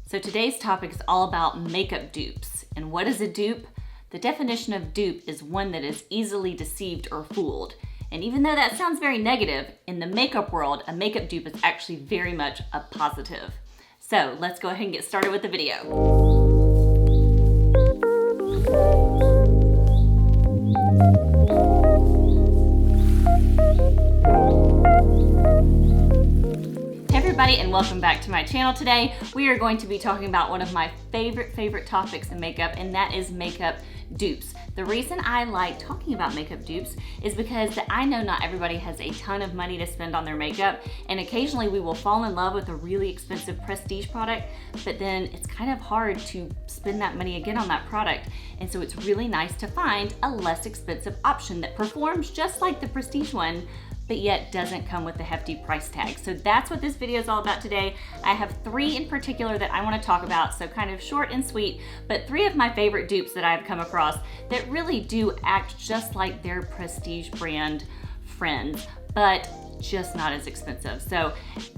So today's topic is all about makeup dupes. And what is a dupe? The definition of dupe is one that is easily deceived or fooled. And even though that sounds very negative, in the makeup world, a makeup dupe is actually very much a positive. So let's go ahead and get started with the video. Everybody, and welcome back to my channel. Today we are going to be talking about one of my favorite topics in makeup, and that is makeup dupes. The reason I like talking about makeup dupes is because I know not everybody has a ton of money to spend on their makeup, and occasionally we will fall in love with a really expensive prestige product, but then it's kind of hard to spend that money again on that product. And so it's really nice to find a less expensive option that performs just like the prestige one, but yet doesn't come with the hefty price tag. So that's what this video is all about today. I have three in particular that I wanna talk about, so kind of short and sweet, but three of my favorite dupes that I've come across that really do act just like their prestige brand friends, but just not as expensive. So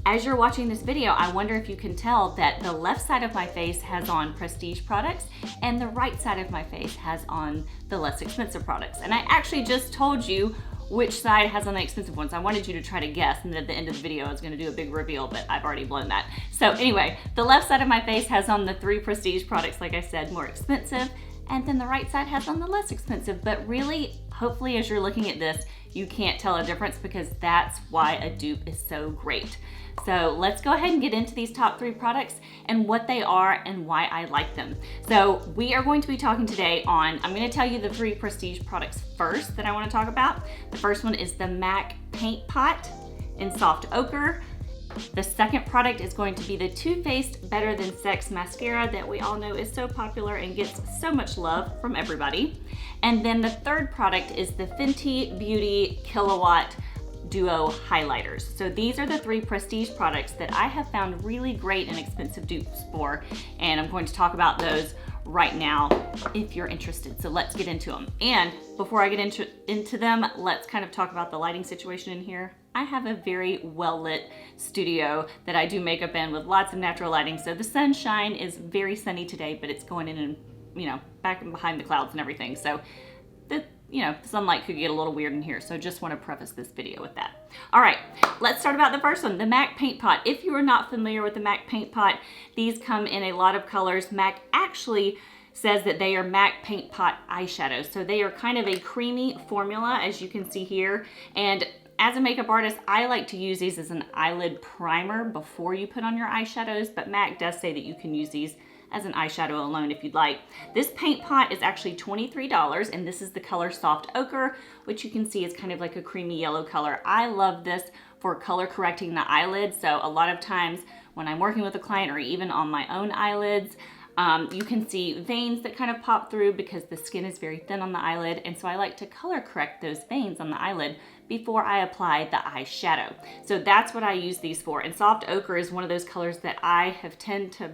as you're watching this video, I wonder if you can tell that the left side of my face has on prestige products and the right side of my face has on the less expensive products. And I actually just told you which side has on the expensive ones. I wanted you to try to guess, and then at the end of the video I was gonna do a big reveal, but I've already blown that. So anyway, the left side of my face has on the three prestige products, like I said, more expensive, and then the right side has on the less expensive. But really, hopefully as you're looking at this, you can't tell a difference, because that's why a dupe is so great. So let's go ahead and get into these top three products and what they are and why I like them. So we are going to be talking today on, I'm gonna tell you the three prestige products first that I wanna talk about. The first one is the MAC Paint Pot in Soft Ochre. The second product is going to be the Too Faced Better Than Sex mascara that we all know is so popular and gets so much love from everybody. And then the third product is the Fenty Beauty Killawatt Duo highlighters. So these are the three prestige products that I have found really great and expensive dupes for, and I'm going to talk about those right now if you're interested. So let's get into them. And before I get into them, let's kind of talk about the lighting situation in here. I have a very well lit studio that I do makeup in with lots of natural lighting. So the sunshine is very sunny today, but it's going in and, you know, back and behind the clouds and everything. So the sunlight could get a little weird in here, so just want to preface this video with that. All right, let's start about the first one, the MAC Paint Pot. If you are not familiar with the MAC Paint Pot, these come in a lot of colors. MAC actually says that they are MAC Paint Pot eyeshadows, so they are kind of a creamy formula, as you can see here. And as a makeup artist, I like to use these as an eyelid primer before you put on your eyeshadows, but MAC does say that you can use these as an eyeshadow alone if you'd like. This paint pot is actually $23, and this is the color Soft Ochre, which you can see is kind of like a creamy yellow color. I love this for color correcting the eyelids. So a lot of times when I'm working with a client or even on my own eyelids, you can see veins that kind of pop through because the skin is very thin on the eyelid. And so I like to color correct those veins on the eyelid before I apply the eyeshadow. So that's what I use these for. And Soft Ochre is one of those colors that I have tend to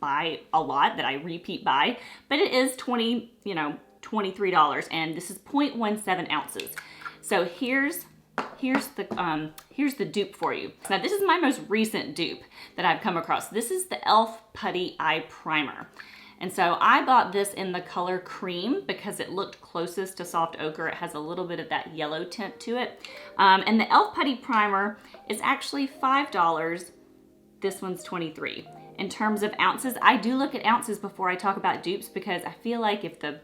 buy a lot, that I repeat buy, but it is $23, and this is 0.17 ounces. So here's the dupe for you. Now this is my most recent dupe that I've come across. This is the e.l.f. Putty Eye Primer. And so I bought this in the color cream because it looked closest to Soft Ochre. It has a little bit of that yellow tint to it. And the e.l.f. Putty Primer is actually $5. This one's $23. In terms of ounces, I do look at ounces before I talk about dupes, because I feel like if the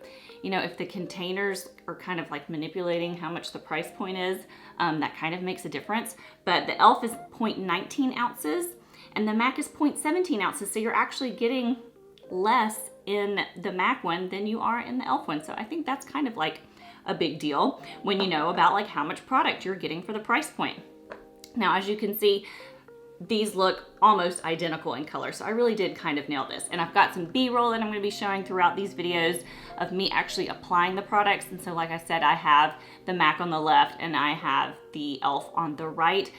containers are kind of like manipulating how much the price point is, that kind of makes a difference. But the e.l.f. is 0.19 ounces and the MAC is 0.17 ounces. So you're actually getting less in the MAC one than you are in the e.l.f. one. So I think that's kind of like a big deal when you know about like how much product you're getting for the price point. Now, as you can see, these look almost identical in color. So I really did kind of nail this. And I've got some B-roll that I'm gonna be showing throughout these videos of me actually applying the products. And so like I said, I have the MAC on the left and I have the e.l.f. on the right.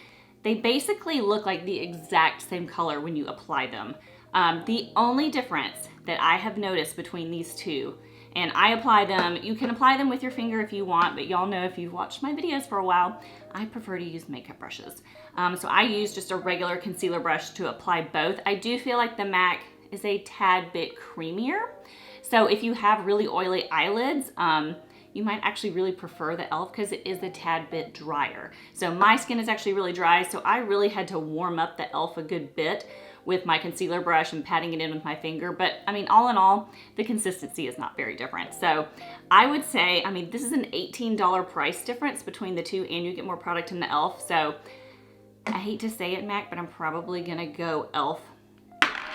They basically look like the exact same color when you apply them. The only difference that I have noticed between these two, and I apply them, you can apply them with your finger if you want, but y'all know if you've watched my videos for a while, I prefer to use makeup brushes. So I use just a regular concealer brush to apply both. I do feel like the MAC is a tad bit creamier. So if you have really oily eyelids, you might actually really prefer the e.l.f. because it is a tad bit drier. So my skin is actually really dry, so I really had to warm up the e.l.f. a good bit with my concealer brush and patting it in with my finger. But I mean, all in all, the consistency is not very different. So I would say, I mean, this is an $18 price difference between the two, and you get more product in the e.l.f. So I hate to say it, MAC, but I'm probably gonna go e.l.f.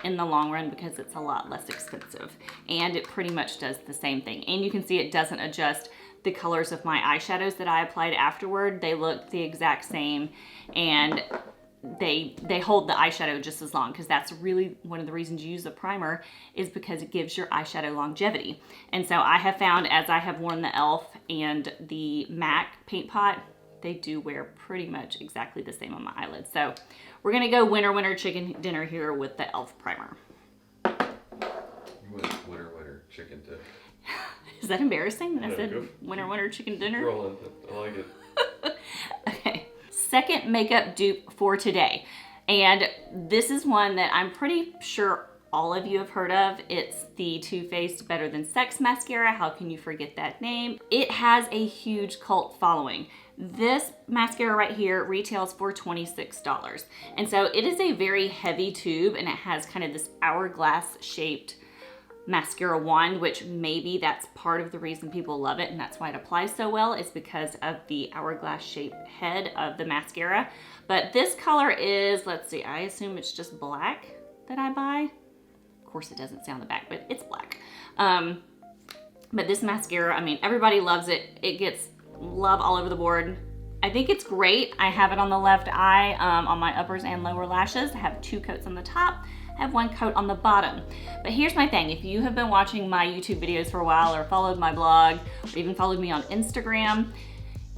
in the long run because it's a lot less expensive, and it pretty much does the same thing. And you can see it doesn't adjust the colors of my eyeshadows that I applied afterward. They look the exact same, and they hold the eyeshadow just as long, because that's really one of the reasons you use a primer, is because it gives your eyeshadow longevity. And so I have found, as I have worn the e.l.f. and the MAC Paint Pot, they do wear pretty much exactly the same on my eyelids. So we're gonna go winter chicken dinner here with the e.l.f. primer. You went winter chicken dinner. Is that embarrassing that I said winter chicken dinner? Roll it. I like it. Okay, second makeup dupe for today. And this is one that I'm pretty sure all of you have heard of. It's the Too Faced Better Than Sex mascara. How can you forget that name? It has a huge cult following. This mascara right here retails for $26. And so it is a very heavy tube, and it has kind of this hourglass shaped mascara wand, which maybe that's part of the reason people love it, and that's why it applies so well, is because of the hourglass shaped head of the mascara. But this color is, let's see, I assume it's just black that I buy. Of course it doesn't say on the back, but it's black. But this mascara, I mean, everybody loves it. It gets love all over the board. I think it's great. I have it on the left eye, on my uppers and lower lashes. I have 2 coats on the top. I have 1 coat on the bottom. But here's my thing. If you have been watching my YouTube videos for a while, or followed my blog, or even followed me on Instagram,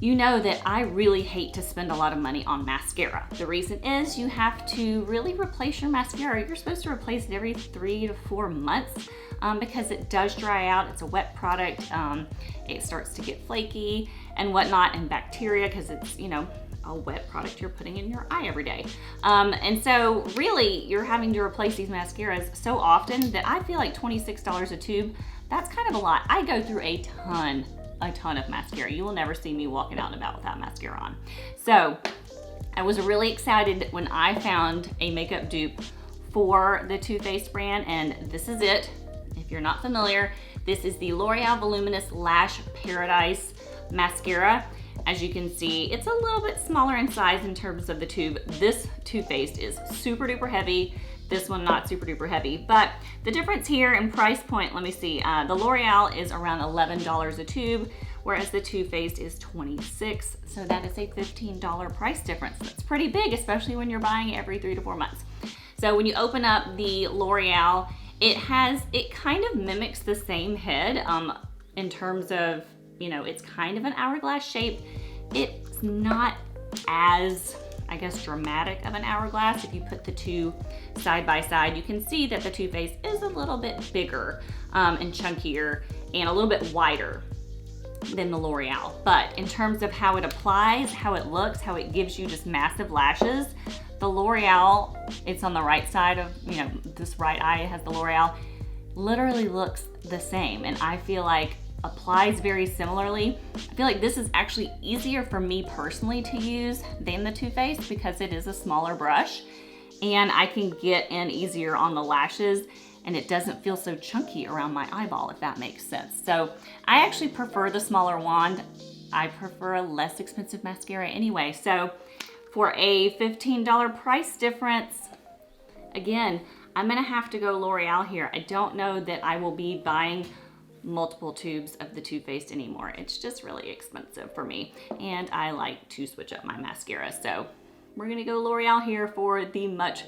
you know that I really hate to spend a lot of money on mascara. The reason is you have to really replace your mascara. You're supposed to replace it every 3 to 4 months because it does dry out. It's a wet product. It starts to get flaky and whatnot, and bacteria, because it's, you know, a wet product you're putting in your eye every day. And so really you're having to replace these mascaras so often that I feel like $26 a tube, that's kind of a lot. I go through a ton of mascara. You will never see me walking out and about without mascara on. So I was really excited when I found a makeup dupe for the Too Faced brand, and this is it. If you're not familiar, this is the L'Oreal Voluminous Lash Paradise mascara. As you can see, it's a little bit smaller in size in terms of the tube. This Too Faced is super duper heavy. This one not super duper heavy, but the difference here in price point, let me see, the L'Oreal is around $11 a tube, whereas the Too Faced is $26. So that is a $15 price difference. That's pretty big, especially when you're buying every 3 to 4 months. So when you open up the L'Oreal, it kind of mimics the same head in terms of, you know, it's kind of an hourglass shape. It's not as, I guess, dramatic of an hourglass. If you put the two side by side, you can see that the Too Faced is a little bit bigger and chunkier and a little bit wider than the L'Oreal. But in terms of how it applies, how it looks, how it gives you just massive lashes, the L'Oreal, it's on the right side of, you know, this right eye has the L'Oreal, literally looks the same. And I feel like applies very similarly. I feel like this is actually easier for me personally to use than the Too Faced because it is a smaller brush and I can get in easier on the lashes and it doesn't feel so chunky around my eyeball, if that makes sense. So I actually prefer the smaller wand. I prefer a less expensive mascara anyway. So for a $15 price difference, again, I'm gonna have to go L'Oreal here. I don't know that I will be buying multiple tubes of the Too Faced anymore. It's just really expensive for me and I like to switch up my mascara. So we're gonna go L'Oreal here for the much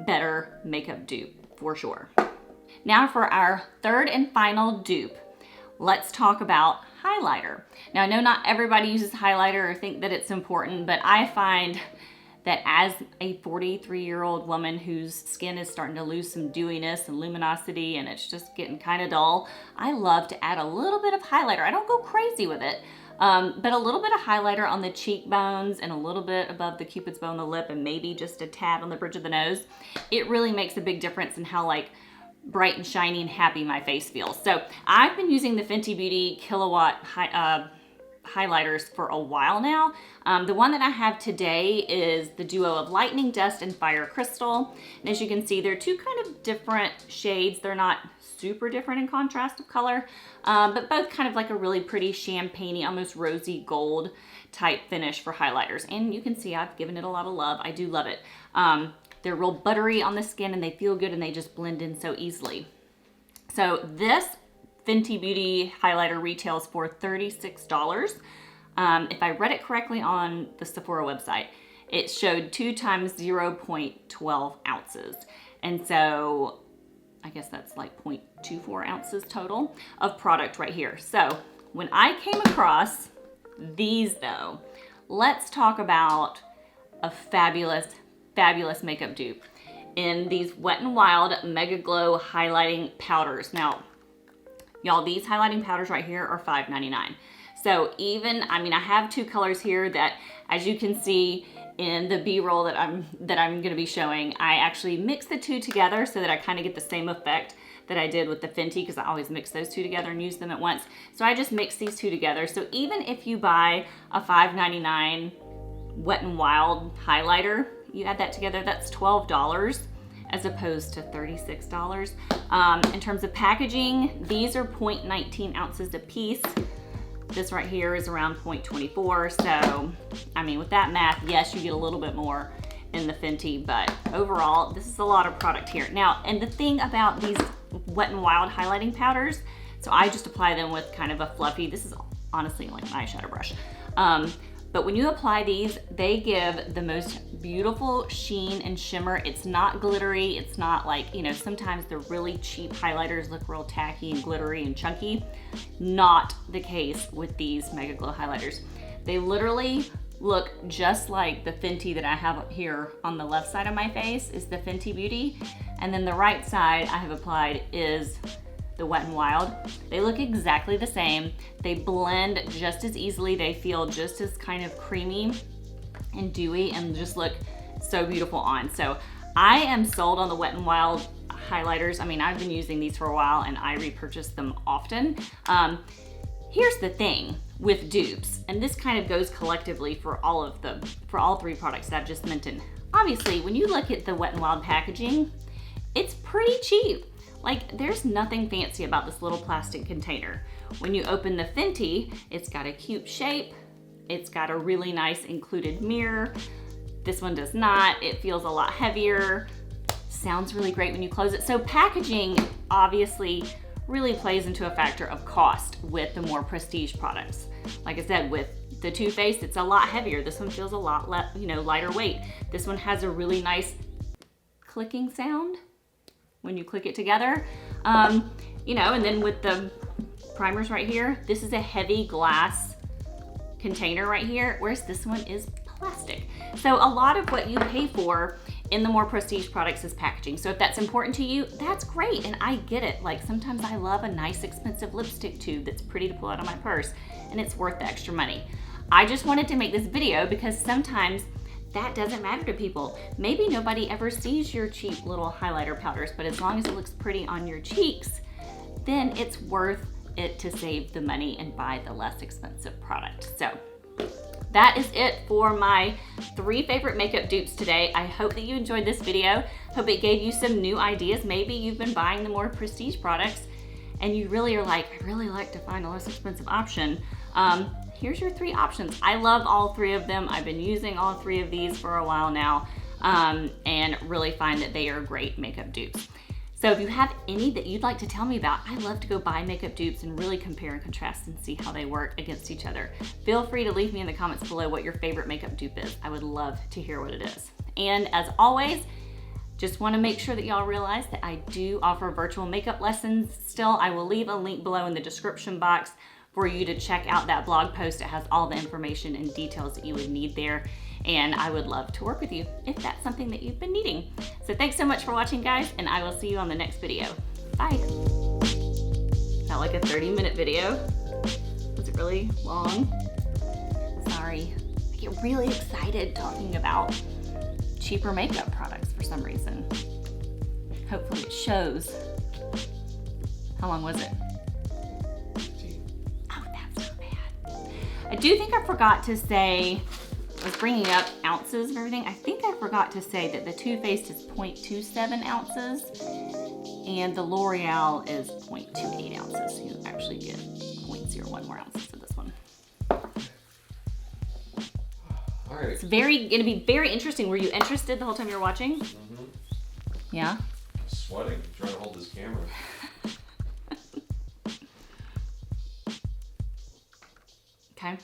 better makeup dupe for sure. Now for our third and final dupe, let's talk about highlighter. Now I know not everybody uses highlighter or think that it's important, but I find that as a 43-year-old woman whose skin is starting to lose some dewiness and luminosity and it's just getting kind of dull, I love to add a little bit of highlighter. I don't go crazy with it, but a little bit of highlighter on the cheekbones and a little bit above the cupid's bow on the lip and maybe just a tad on the bridge of the nose. It really makes a big difference in how like bright and shiny and happy my face feels. So I've been using the Fenty Beauty Kilowatt highlighters for a while now. The one that I have today is the duo of Lightning Dust and Fire Crystal. And as you can see, they're two kind of different shades. They're not super different in contrast of color, but both kind of like a really pretty champagne-y, almost rosy gold type finish for highlighters. And you can see I've given it a lot of love. I do love it. They're real buttery on the skin and they feel good and they just blend in so easily. So this Fenty Beauty highlighter retails for $36. If I read it correctly on the Sephora website, it showed 2 times 0.12 ounces. And so I guess that's like 0.24 ounces total of product right here. So when I came across these though, let's talk about a fabulous makeup dupe in these Wet n Wild Mega Glow highlighting powders. Now, y'all, these highlighting powders right here are $5.99. So even, I mean, I have 2 colors here that, as you can see in the B-roll that I'm gonna be showing, I actually mix the 2 together so that I kind of get the same effect that I did with the Fenty, because I always mix those 2 together and use them at once. So I just mix these 2 together. So even if you buy a $5.99 Wet n Wild highlighter, you add that together, that's $12 as opposed to $36. In terms of packaging, these are 0.19 ounces a piece. This right here is around 0.24. So, I mean, with that math, yes, you get a little bit more in the Fenty, but overall, this is a lot of product here. Now, and the thing about these Wet n Wild highlighting powders, so I just apply them with kind of a fluffy, this is honestly like an eyeshadow brush. But when you apply these, they give the most beautiful sheen and shimmer. It's not glittery. It's not like, you know, sometimes the really cheap highlighters look real tacky and glittery and chunky. Not the case with these Mega Glow highlighters. They literally look just like the Fenty that I have up here on the left side of my face is the Fenty Beauty. And then the right side I have applied is the Wet n Wild. They look exactly the same. They blend just as easily. They feel just as kind of creamy and dewy and just look so beautiful on. So I am sold on the Wet n Wild highlighters. I mean, I've been using these for a while and I repurchase them often. Here's the thing with dupes, and this kind of goes collectively for all 3 products that I've just mentioned. Obviously, when you look at the Wet n Wild packaging, it's pretty cheap. Like, there's nothing fancy about this little plastic container. When you open the Fenty, it's got a cute shape. It's got a really nice included mirror. This one does not. It feels a lot heavier. Sounds really great when you close it. So packaging obviously really plays into a factor of cost with the more prestige products. Like I said, with the Too Faced, it's a lot heavier. This one feels a lot lighter weight. This one has a really nice clicking sound when you click it together. You know, and then with the primers right here, this is a heavy glass container right here, whereas this one is plastic. So a lot of what you pay for in the more prestige products is packaging. So if that's important to you, that's great, and I get it. Like, sometimes I love a nice expensive lipstick tube that's pretty to pull out of my purse, and it's worth the extra money. I just wanted to make this video because sometimes that doesn't matter to people. Maybe nobody ever sees your cheap little highlighter powders, but as long as it looks pretty on your cheeks, then it's worth it to save the money and buy the less expensive product. So that is it for my 3 favorite makeup dupes today. I hope that you enjoyed this video. Hope it gave you some new ideas. Maybe you've been buying the more prestige products and you really are like, I really like to find a less expensive option. Here's your 3 options. I love all 3 of them. I've been using all 3 of these for a while now, and really find that they are great makeup dupes. So if you have any that you'd like to tell me about, I love to go buy makeup dupes and really compare and contrast and see how they work against each other. Feel free to leave me in the comments below what your favorite makeup dupe is. I would love to hear what it is. And as always, just want to make sure that y'all realize that I do offer virtual makeup lessons still. I will leave a link below in the description box for you to check out that blog post. It has all the information and details that you would need there. And I would love to work with you if that's something that you've been needing. So thanks so much for watching, guys, and I will see you on the next video. Bye. Not like a 30-minute video. Was it really long? Sorry. I get really excited talking about cheaper makeup products for some reason. Hopefully it shows. How long was it? 15. Oh, that's not bad. I do think I forgot to say, I was bringing up ounces and everything. I think I forgot to say that the Too Faced is 0.27 ounces and the L'Oreal is 0.28 ounces. You actually get 0.01 more ounces of this one. All right. It's gonna be very interesting. Were you interested the whole time you were watching? Mm-hmm. Yeah? I'm sweating trying to hold this camera. Okay.